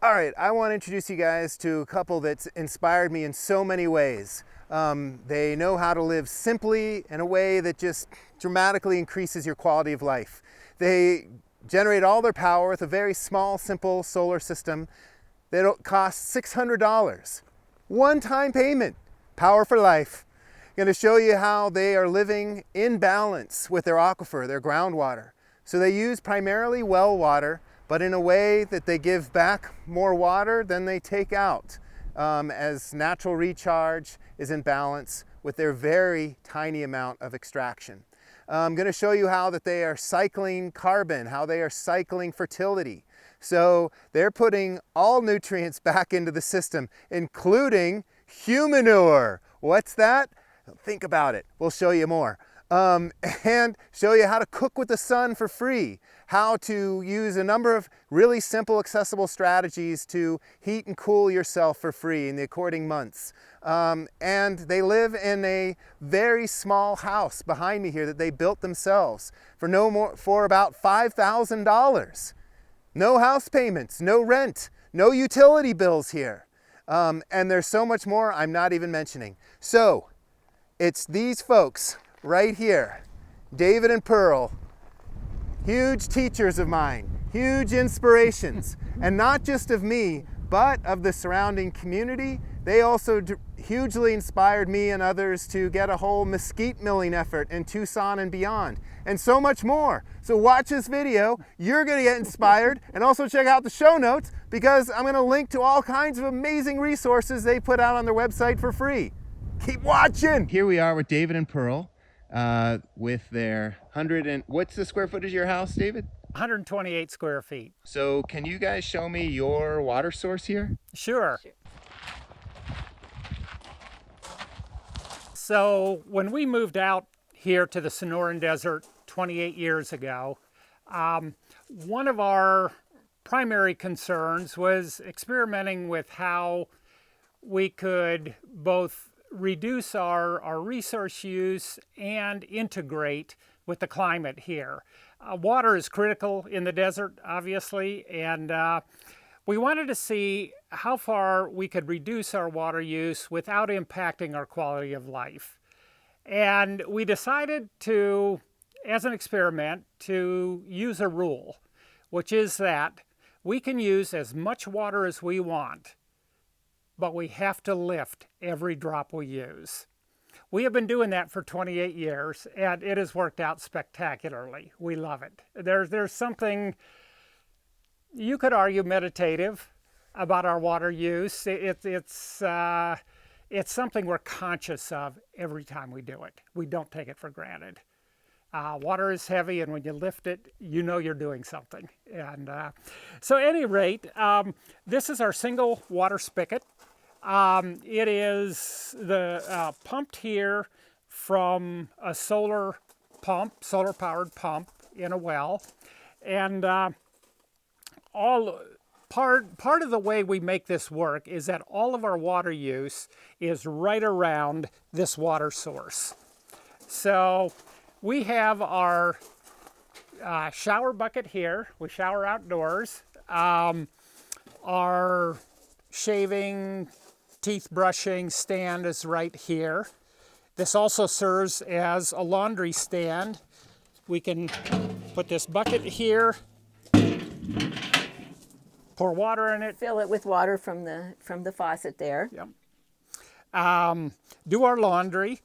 All right, I want to introduce you guys to a couple that's inspired me in so many ways. They know how to live simply in a way that just dramatically increases your quality of life. They generate all their power with a very small, simple solar system that costs $600. One-time payment, power for life. I'm going to show you how they are living in balance with their aquifer, their groundwater. So they use primarily well water, but in a way that they give back more water than they take out, as natural recharge is in balance with their very tiny amount of extraction. I'm going to show you how that they are cycling carbon, how they are cycling fertility. So they're putting all nutrients back into the system, including humanure. What's that? Think about it. We'll show you more. And show you how to cook with the sun for free, how to use a number of really simple, accessible strategies to heat and cool yourself for free in the according months. And they live in a very small house behind me here that they built themselves for about $5,000. No house payments, no rent, no utility bills here. And there's so much more I'm not even mentioning. So it's these folks right here, David and Pearl, huge teachers of mine, huge inspirations, and not just of me, but of the surrounding community. They also hugely inspired me and others to get a whole mesquite milling effort in Tucson and beyond, and so much more. So watch this video, you're gonna get inspired, and also check out the show notes, because I'm gonna link to all kinds of amazing resources they put out on their website for free. Keep watching! Here we are with David and Pearl. With their what's the square footage of your house, David? 128 square feet. So can you guys show me your water source here? Sure. So when we moved out here to the Sonoran Desert 28 years ago, one of our primary concerns was experimenting with how we could both reduce our resource use and integrate with the climate here. Water is critical in the desert, obviously, and we wanted to see how far we could reduce our water use without impacting our quality of life. And we decided to, as an experiment, to use a rule, which is that we can use as much water as we want, but we have to lift every drop we use. We have been doing that for 28 years, and it has worked out spectacularly. We love it. There's something, you could argue, meditative about our water use. It's something we're conscious of every time we do it. We don't take it for granted. Water is heavy, and when you lift it, you know you're doing something. And so at any rate, this is our single water spigot. It is pumped here from a solar powered pump in a well. And part of the way we make this work is that all of our water use is right around this water source. So we have our shower bucket here. We shower outdoors. Our shaving, teeth brushing stand is right here. This also serves as a laundry stand. We can put this bucket here, pour water in it. Fill it with water from the faucet there. Yep. Do our laundry.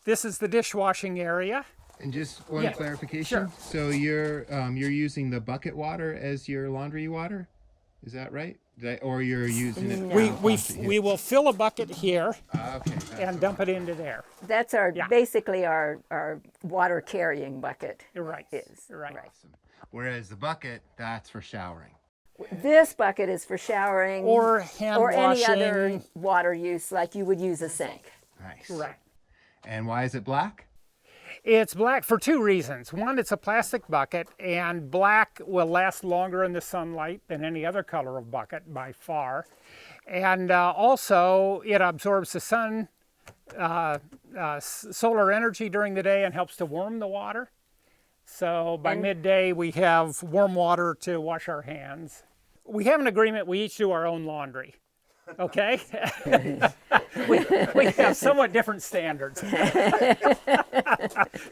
This is the dishwashing area. And just one clarification. Sure. So you're using the bucket water as your laundry water? Is that right? Or you're using it? No. We will fill a bucket here Okay. and dump it into there. That's basically our water carrying bucket. Right. Is Right. Awesome. Whereas the bucket, that's for showering. This bucket is for showering Or hand or any washing. other water use, like you would use a sink. Nice. Right. And why is it black? It's black for two reasons. One, it's a plastic bucket, and black will last longer in the sunlight than any other color of bucket by far. And also, it absorbs the sun, solar energy during the day and helps to warm the water. So by midday, we have warm water to wash our hands. We have an agreement, we each do our own laundry, okay? we have somewhat different standards. So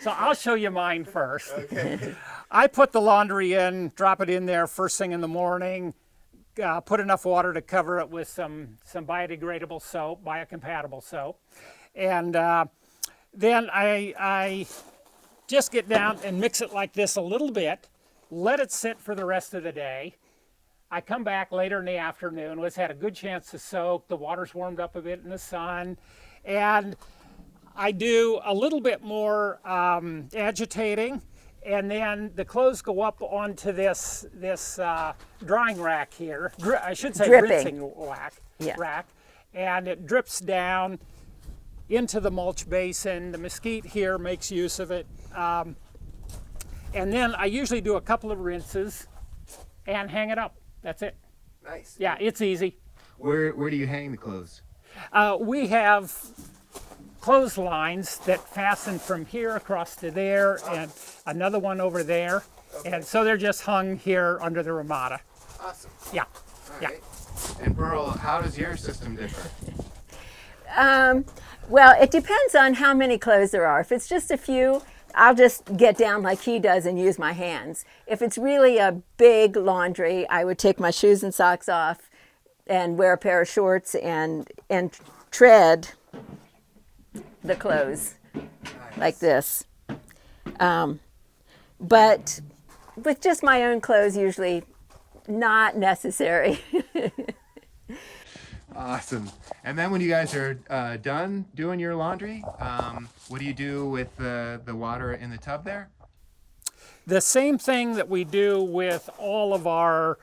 I'll show you mine first. Okay. I put the laundry in, drop it in there first thing in the morning, put enough water to cover it with some biodegradable soap, biocompatible soap. And then I just get down and mix it like this a little bit, let it sit for the rest of the day. I come back later in the afternoon, when it's had a good chance to soak, the water's warmed up a bit in the sun, and I do a little bit more agitating, and then the clothes go up onto this drying rack here. I should say rinsing rack, and it drips down into the mulch basin. The mesquite here makes use of it, and then I usually do a couple of rinses and hang it up. That's it. Nice. Yeah, it's easy. Where do you hang the clothes? We have clotheslines that fasten from here across to there, and another one over there. Okay. And so they're just hung here under the ramada. Awesome. Yeah. All right. And Pearl, how does your system differ? Well, it depends on how many clothes there are. If it's just a few, I'll just get down like he does and use my hands. If it's really a big laundry, I would take my shoes and socks off and wear a pair of shorts and tread the clothes like this. But with just my own clothes, usually not necessary. Awesome. And then when you guys are done doing your laundry, what do you do with the water in the tub there? The same thing that we do with all of our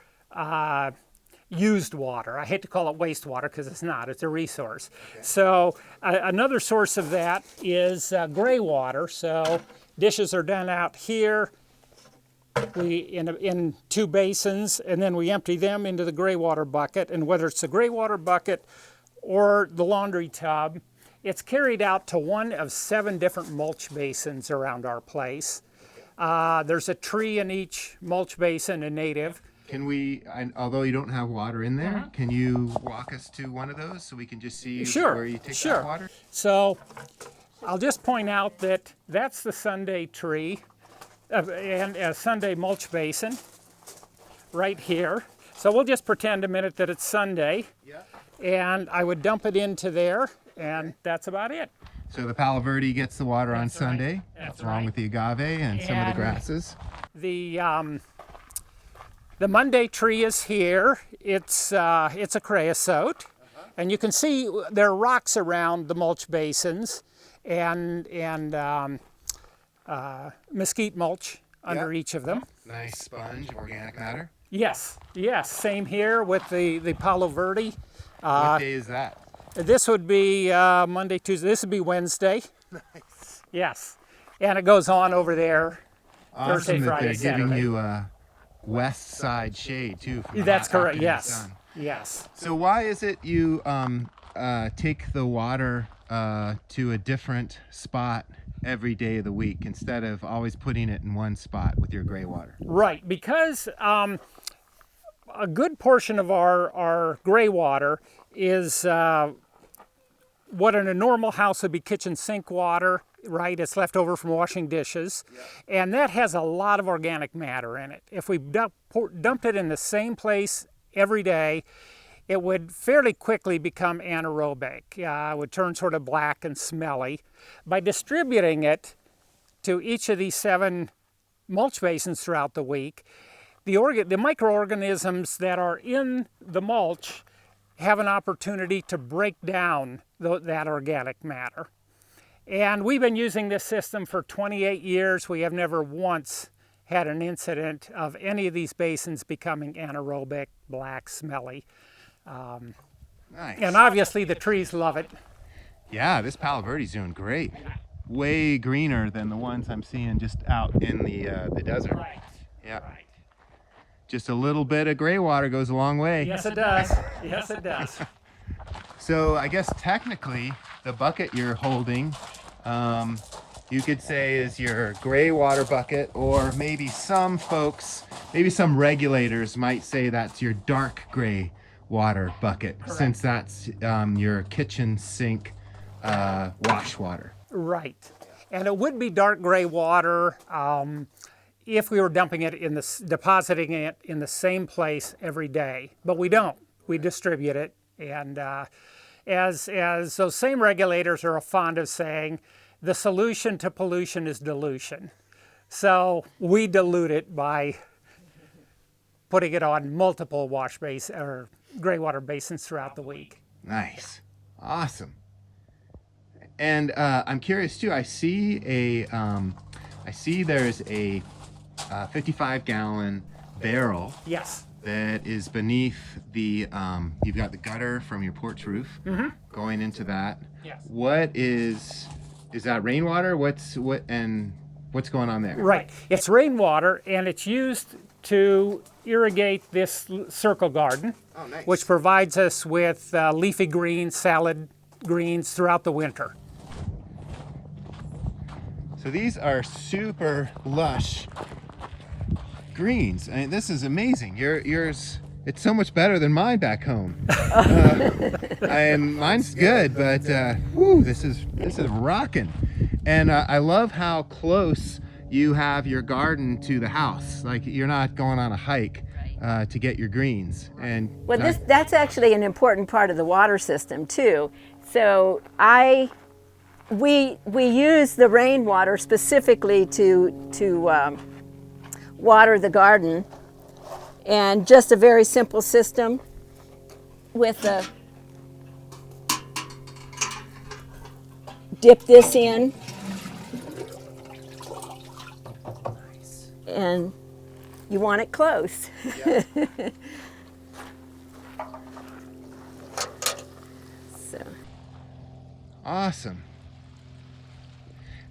used water. I hate to call it wastewater because it's not, it's a resource. Okay. So another source of that is greywater. So dishes are done out here. We in two basins, and then we empty them into the greywater bucket, and whether it's the greywater bucket or the laundry tub, it's carried out to one of 7 different mulch basins around our place. There's a tree in each mulch basin, a native. Can we, although you don't have water in there, can you walk us to one of those so we can just see where you take that water? So I'll just point out that that's the Sunday tree. And a Sunday mulch basin right here. So we'll just pretend a minute that it's Sunday. Yeah. And I would dump it into there, and that's about it. So the Palo Verde gets the water on Sunday, That's along right. with the agave and some of the grasses. The Monday tree is here. It's a creosote, and you can see there are rocks around the mulch basins, and mesquite mulch under each of them. Nice sponge, organic matter. Yes, same here with the Palo Verde. What day is that? This would be Monday, Tuesday. This would be Wednesday. Nice. Yes, and it goes on over there. Awesome Thursday, that Friday, they're giving Saturday. you a west side shade too. From the That's hot correct. afternoon Yes, sun. yes. So why is it you take the water to a different spot every day of the week instead of always putting it in one spot with your gray water? Right, because a good portion of our gray water is what in a normal house would be kitchen sink water, right? It's left over from washing dishes. Yeah. And that has a lot of organic matter in it. If we dumped it in the same place every day, it would fairly quickly become anaerobic. It would turn sort of black and smelly. By distributing it to each of these 7 mulch basins throughout the week, the microorganisms that are in the mulch have an opportunity to break down that organic matter. And we've been using this system for 28 years. We have never once had an incident of any of these basins becoming anaerobic, black, smelly. Nice. And obviously the trees love it. Yeah, this Palo Verde's doing great. Way greener than the ones I'm seeing just out in the desert. Right. Yeah. Right. Just a little bit of gray water goes a long way. Yes, it does. Yes, it does. So I guess technically the bucket you're holding you could say is your gray water bucket, or maybe some folks, maybe some regulators might say that's your dark gray water bucket, since that's your kitchen sink wash water. Right. And it would be dark gray water if we were dumping it in depositing it in the same place every day, but we don't. We distribute it, and as those same regulators are fond of saying, the solution to pollution is dilution. So we dilute it by putting it on multiple wash basin or gray water basins throughout the week. Nice, awesome. And I'm curious too. I see there's a 55-gallon barrel. Yes. That is beneath the. You've got the gutter from your porch roof going into that. Yes. What is that rainwater? What's going on there? Right. It's rainwater, and it's used to irrigate this circle garden, Oh, nice. which provides us with leafy greens, salad greens throughout the winter. So these are super lush greens. I mean, this is amazing. Yours, it's so much better than mine back home. And mine's good, but whew, this is rocking. And I love how close you have your garden to the house. Like, you're not going on a hike to get your greens. And Well, that's actually an important part of the water system too. So we use the rainwater specifically to water the garden, and just a very simple system with a dip this in, and you want it close. Yeah. So. Awesome.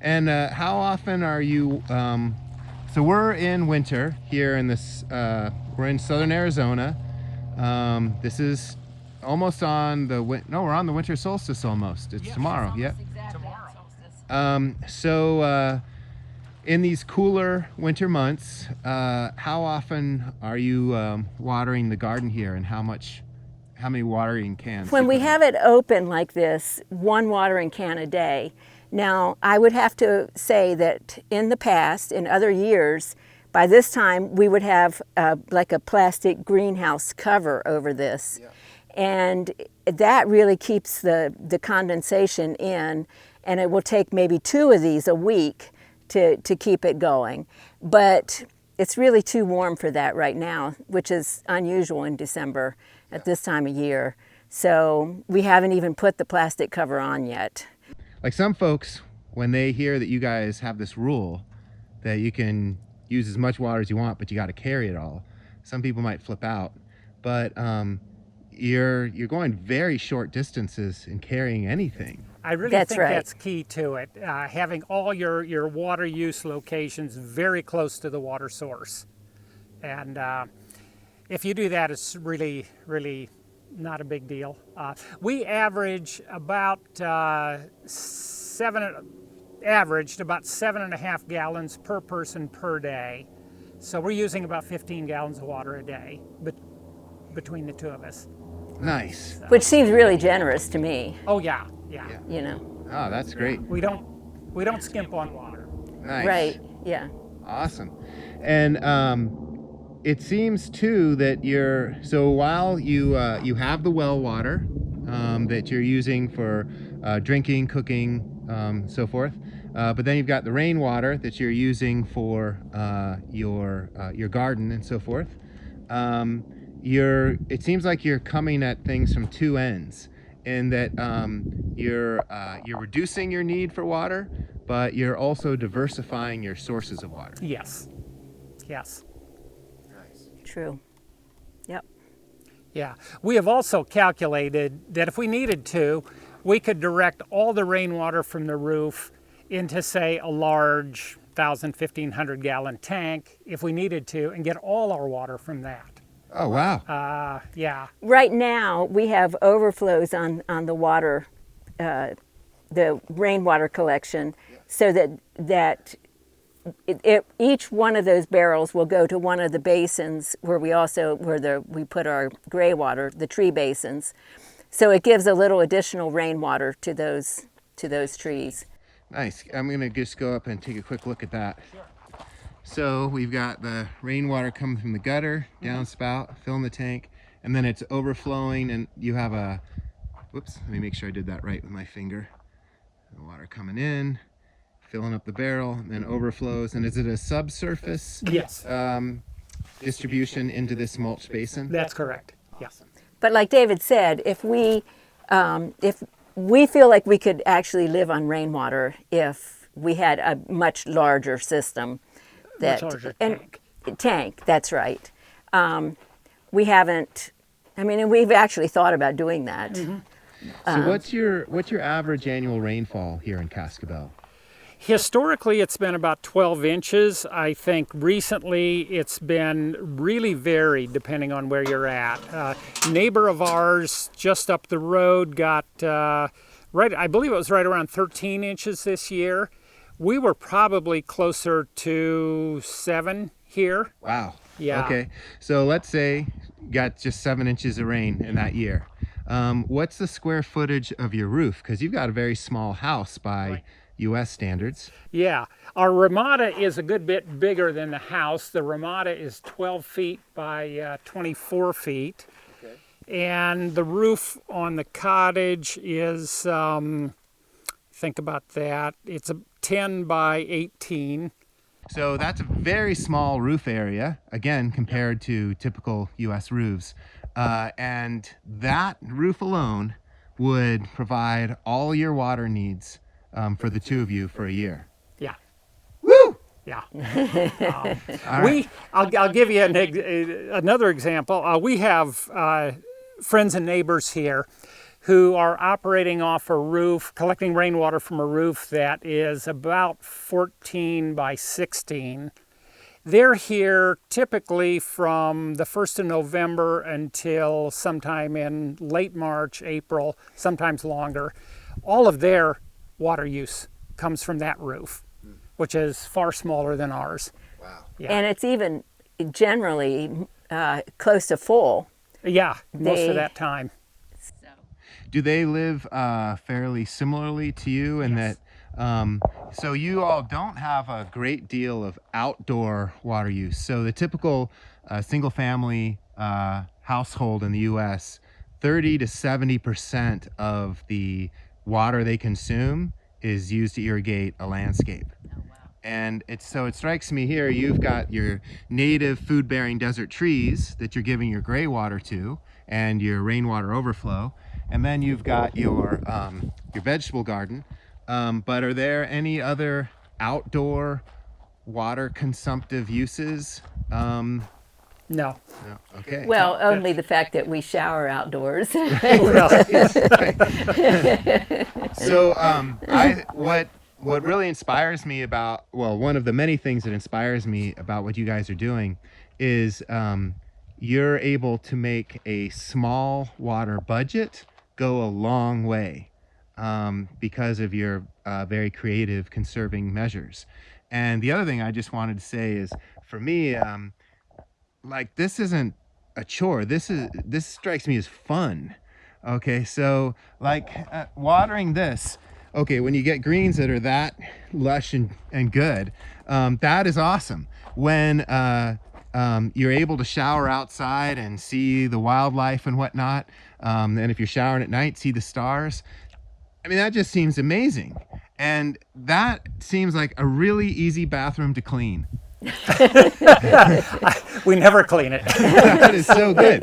And how often are you? So we're in winter here in this. We're in southern Arizona. This is almost on the we're on the winter solstice almost. It's tomorrow. Yeah. So in these cooler winter months, how often are you watering the garden here, and how many watering cans? When we have it open like this, 1 watering can a day. Now, I would have to say that in the past, in other years, by this time we would have like a plastic greenhouse cover over this. Yeah. And that really keeps the condensation in, and it will take maybe 2 of these a week to keep it going. But it's really too warm for that right now, which is unusual in December at this time of year. So we haven't even put the plastic cover on yet. Like, some folks, when they hear that you guys have this rule that you can use as much water as you want, but you got to carry it all, some people might flip out. But you're going very short distances in carrying anything. I really think that's key to it. Having all your water use locations very close to the water source, and if you do that, it's really, really not a big deal. We averaged about 7.5 gallons per person per day. So we're using about 15 gallons of water a day between the 2 of us. Nice. Which seems really generous to me. Oh yeah. You know. Oh, that's great. We don't skimp on water. Nice. Right. Yeah. Awesome. And it seems too that while you have the well water that you're using for drinking, cooking, so forth, but then you've got the rainwater that you're using for your garden and so forth. It seems like you're coming at things from 2 ends, in that you're reducing your need for water, but you're also diversifying your sources of water. Yes. True. Yep. Yeah. We have also calculated that if we needed to, we could direct all the rainwater from the roof into, say, a large 1,000, 1,500 gallon tank if we needed to, and get all our water from that. Oh, wow. Yeah. Right now, we have overflows on the water, the rainwater collection, so that each one of those barrels will go to one of the basins where we put our greywater, the tree basins. So it gives a little additional rainwater to those trees. Nice. I'm gonna just go up and take a quick look at that. Sure. So we've got the rainwater coming from the gutter, downspout, filling the tank, and then it's overflowing, and you have a, whoops, let me make sure I did that right with my finger. The water coming in, filling up the barrel, and then overflows. And is it a subsurface Yes. Distribution into this mulch basin? That's correct. Yes. But like David said, if we feel like we could actually live on rainwater if we had a much larger system. Much larger tank. Tank, that's right. We haven't, and we've actually thought about doing that. Mm-hmm. So what's your average annual rainfall here in Cascabel? Historically, it's been about 12 inches. I think recently it's been really varied depending on where you're at. Neighbor of ours just up the road got, I believe it was right around 13 inches this year. We were probably closer to 7 here. Wow. Yeah. Okay. So let's say you got just 7 inches of rain in that year. What's the square footage of your roof? Because you've got a very small house by U.S. standards. Yeah. Our Ramada is a good bit bigger than the house. The Ramada is 12 feet by 24 feet. Okay. And the roof on the cottage is, think about that, it's a 10 by 18. So that's a very small roof area, again, compared to typical U.S. roofs. And that roof alone would provide all your water needs for the two of you for a year. Yeah. Woo! Yeah. Right. I'll give you another example. We have friends and neighbors here who are operating off a roof, collecting rainwater from a roof that is about 14 by 16. They're here typically from the 1st of November until sometime in late March, April, sometimes longer. All of their water use comes from that roof, which is far smaller than ours. Wow. Yeah. And it's even generally close to full. Yeah, most of that time. Do they live fairly similarly to you in that, so you all don't have a great deal of outdoor water use. So the typical single family household in the US, 30 to 70% of the water they consume is used to irrigate a landscape. Oh, wow. And it strikes me here, you've got your native food-bearing desert trees that you're giving your greywater to and your rainwater overflow. And then you've got your vegetable garden. But are there any other outdoor water consumptive uses? No. No. Okay. Well, only the fact that we shower outdoors. So what really inspires me about, well, one of the many things that inspires me about what you guys are doing is you're able to make a small water budget go a long way because of your very creative conserving measures. And the other thing I just wanted to say is, for me, like, this isn't a chore. This strikes me as fun. Okay, so like watering this, okay, when you get greens that are that lush and good, that is awesome. When you're able to shower outside and see the wildlife and whatnot, and if you're showering at night, see the stars. I mean, that just seems amazing. And that seems like a really easy bathroom to clean. We never clean it. That is so good.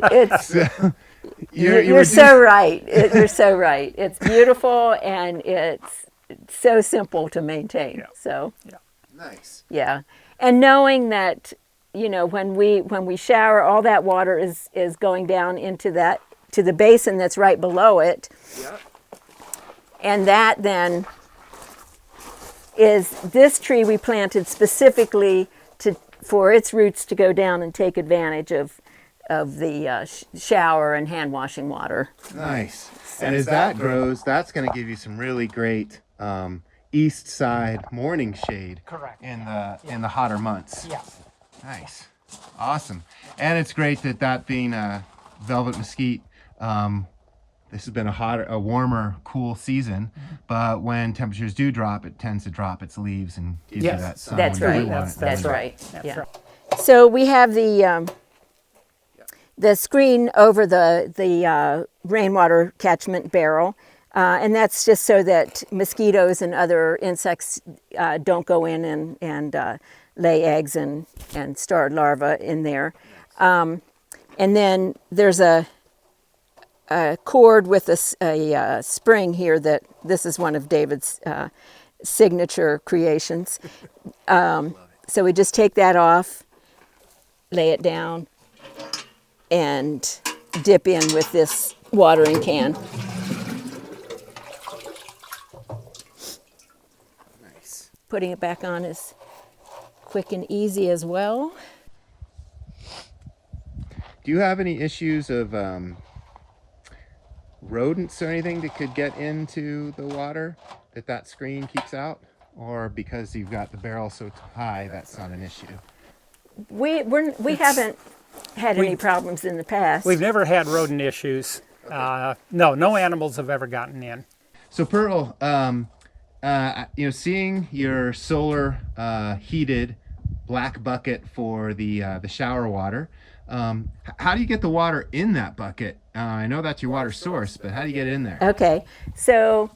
You're so right. You're so right. It's beautiful and it's so simple to maintain. Yeah. So yeah. Nice. Yeah. And knowing that, when we shower, all that water is going down into to the basin that's right below it. Yeah. And that then is this tree we planted specifically for its roots to go down and take advantage of the shower and hand washing water. Nice. And as that grows, that's going to give you some really great east side morning shade. Correct. In the hotter months. Yeah. Nice. Awesome. And it's great that being a velvet mesquite, this has been a warmer, cool season, but when temperatures do drop, it tends to drop its leaves and gives you Yes. that sun. That's when you right. want it. That's right. That's Yeah. right. So we have the screen over the rainwater catchment barrel, and that's just so that mosquitoes and other insects don't go in and lay eggs and start larvae in there. And then there's a cord with a spring here that this is one of David's signature creations. So we just take that off, lay it down, and dip in with this watering can. Nice. Putting it back on is quick and easy as well. Do you have any issues of rodents or anything that could get into the water that screen keeps out? Or because you've got the barrel so high, that's not an issue? We haven't had any problems in the past. We've never had rodent issues. No animals have ever gotten in. So Pearl, seeing your solar heated black bucket for the shower water, how do you get the water in that bucket? I know that's your water source, but how do you get it in there? Okay, so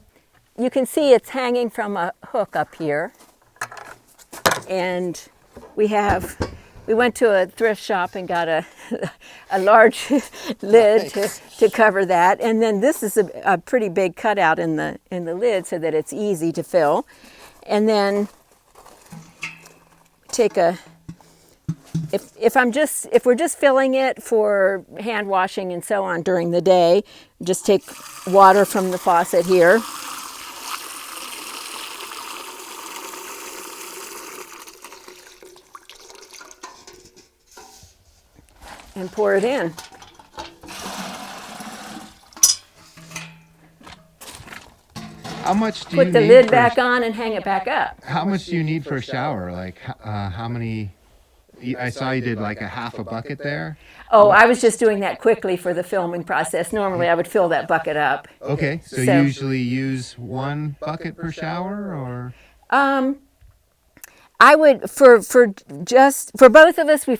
you can see it's hanging from a hook up here, and we went to a thrift shop and got a large lid to cover that, and then this is a pretty big cutout in the lid so that it's easy to fill, and then take if we're just filling it for hand washing and so on during the day, just take water from the faucet here. And pour it in. How much do you Put the need lid back on and hang it back up. How much do you need for a shower? Like how many? I saw you did like a half a bucket there. Oh, I was just doing that quickly for the filming process. Normally I would fill that bucket up. Okay, so you usually use one bucket per shower, or? I would for both of us we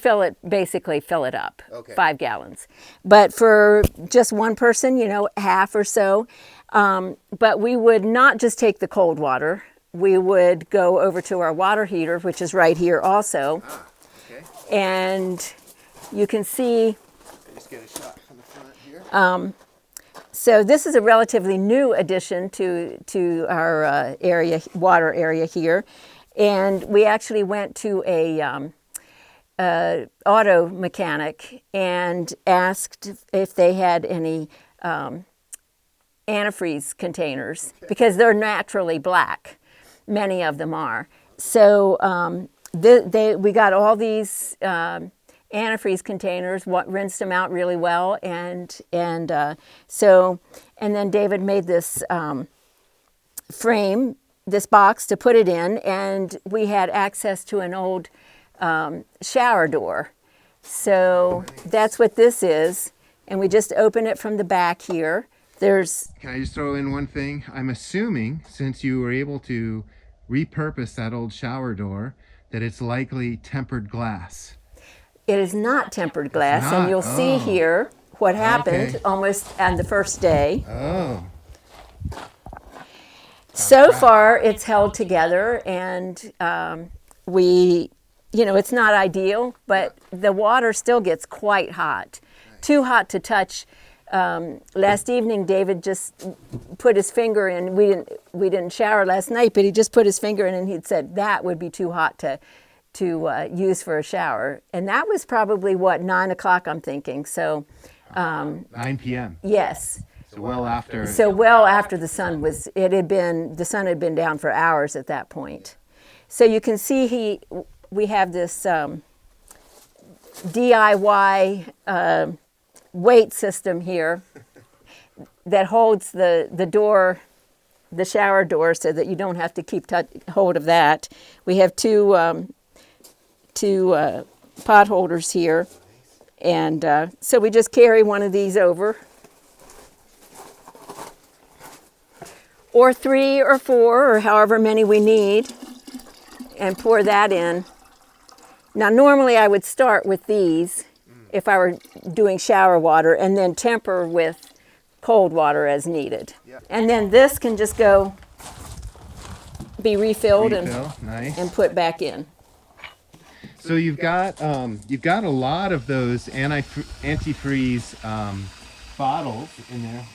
basically fill it up, Okay. 5 gallons. But for just one person, half or so. But we would not just take the cold water. We would go over to our water heater, which is right here also. Okay. And you can see, Just get a shot from the front here. so this is a relatively new addition to our water area here. And we actually went to a auto mechanic and asked if they had any antifreeze containers, because they're naturally black. Many of them are. So we got all these antifreeze containers, rinsed them out really well, and then David made this frame, this box to put it in, and we had access to an old shower door. So that's what this is, and we just open it from the back here. Can I just throw in one thing? I'm assuming, since you were able to repurpose that old shower door, that it's likely tempered glass. It is not tempered glass, and you'll see here what happened almost on the first day. Oh. So far, it's held together, and it's not ideal, but the water still gets quite hot. Too hot to touch. Last evening, David just put his finger in. We didn't shower last night, but he just put his finger in, and he'd said that would be too hot to use for a shower. And that was probably 9 o'clock, I'm thinking. So 9 p.m. Yes. So well after. So well after the sun the sun had been down for hours at that point. So you can see we have this DIY weight system here that holds the door the shower door so that you don't have to keep hold of that. We have two pot holders here, and so we just carry one of these over, or 3 or 4 or however many we need, and pour that in. Now normally I would start with these if I were doing shower water, and then temper with cold water as needed. Yep. And then this can just be refilled nice. and put back in. So you've got a lot of those antifreeze bottles in there.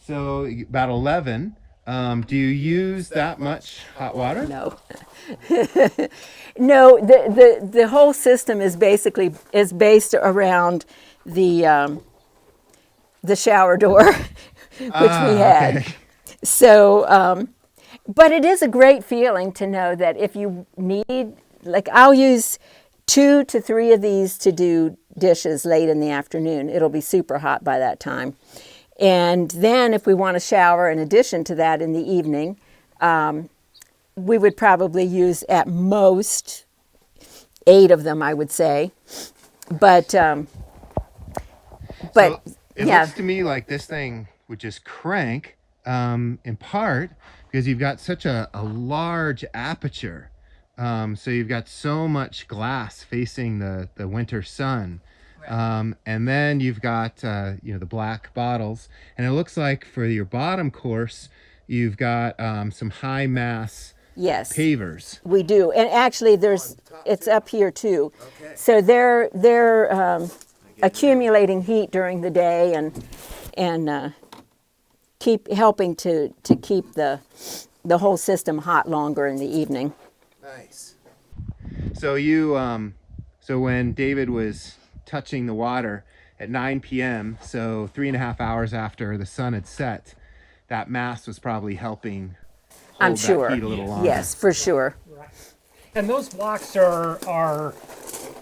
So about 11. Do you use that much hot water? No. No, the whole system is based around the shower door, which we had. Okay. So, but it is a great feeling to know that if you need, like I'll use 2 to 3 of these to do dishes late in the afternoon. It'll be super hot by that time. And then if we want to shower in addition to that in the evening, we would probably use at most 8 of them, I would say. But so it yeah. looks to me like this thing would just crank in part because you've got such a large aperture. So you've got so much glass facing the winter sun. Right. And then you've got the black bottles, and it looks like for your bottom course you've got some high mass pavers. We do, and actually it's up here too. Okay. So they're accumulating heat during the day and keep helping to keep the whole system hot longer in the evening. Nice. So so when David was touching the water at 9 p.m., so 3.5 hours after the sun had set, that Mast was probably helping hold that heat a little longer. Yes, for sure. Right. And those blocks are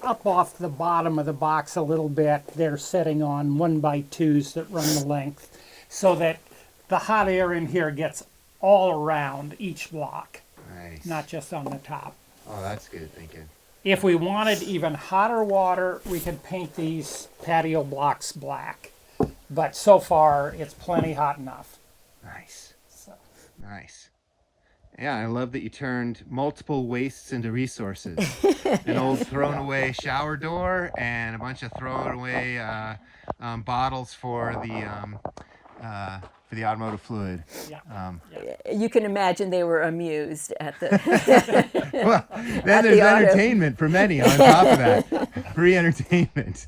up off the bottom of the box a little bit. They're sitting on 1x2s that run the length, so that the hot air in here gets all around each block. Nice. Not just on the top. Oh, that's good thinking. If we wanted even hotter water, we could paint these patio blocks black. But so far, it's plenty hot enough. Nice. So. Nice. Yeah, I love that you turned multiple wastes into resources. An old thrown away shower door and a bunch of thrown away bottles for the automotive fluid. Yeah. You can imagine they were amused at the. Well, then there's entertainment for many on top of that. Free entertainment,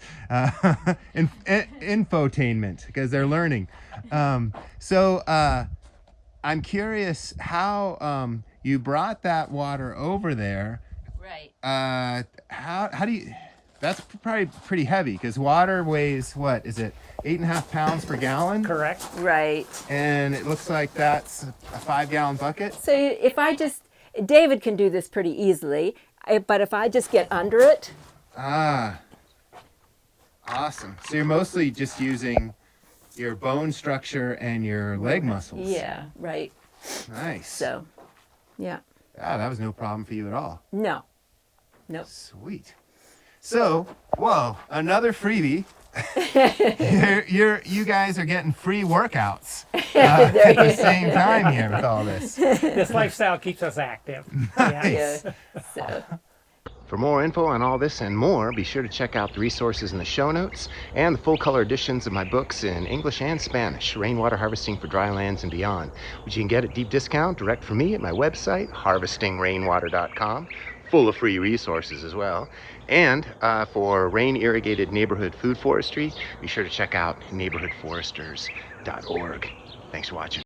infotainment, because they're learning. So I'm curious how you brought that water over there. Right. How do you? That's probably pretty heavy because water weighs, what is it, 8.5 pounds per gallon? Correct. Right. And it looks like that's a 5-gallon bucket. So if David can do this pretty easily, but if I just get under it. Ah, awesome. So you're mostly just using your bone structure and your leg muscles. Yeah, right. Nice. So, yeah. Ah, that was no problem for you at all. No. Nope. Sweet. So, whoa, another freebie. You guys are getting free workouts at the same time here with all this. This lifestyle keeps us active. Nice. Yeah. So. For more info on all this and more, be sure to check out the resources in the show notes and the full color editions of my books in English and Spanish, Rainwater Harvesting for Dry Lands and Beyond, which you can get at deep discount direct from me at my website, harvestingrainwater.com, full of free resources as well. And for rain-irrigated neighborhood food forestry, be sure to check out neighborhoodforesters.org. Thanks for watching.